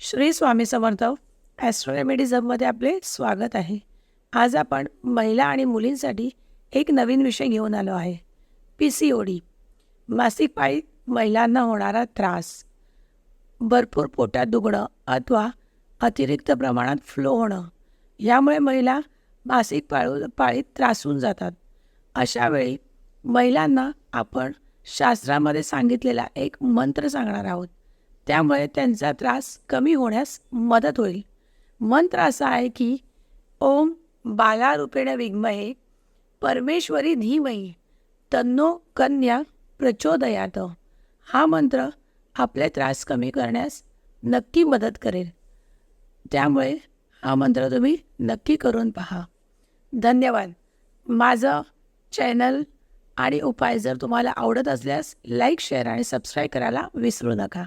Shri Swami Samarth Austro रेमेडीजमध्ये आपले स्वागत आहे. आज आपण महिला आणि मुलींसाठी एक नवीन विषय घेऊन आलो आहे. PCOD, मासिक पाळीत महिलांना होणारा त्रास. भरपूर पोटात दुखणं अथवा अतिरिक्त प्रमाणात फ्लो होणं, यामुळे महिला मासिक पाळीत त्रासून जातात. अशा वेळी महिलांना आपण शास्त्रामध्ये सांगितलेला एक मंत्र सांगणार आहोत. त्यामुळे त्यांचा त्रास कमी होण्यास मदत होईल. मंत्र असा आहे की ओम बालारूपेण विद्महे परमेश्वरी धीमहि तन्नो कन्या प्रचोदयात. हा मंत्र आपले त्रास कमी करण्यास नक्की मदत करेल. त्यामुळे हा मंत्र तुम्ही नक्की करून पहा. धन्यवाद. माझं चॅनल आणि उपाय जर तुम्हाला आवडत असल्यास लाईक, शेअर आणि सबस्क्राईब करायला विसरू नका.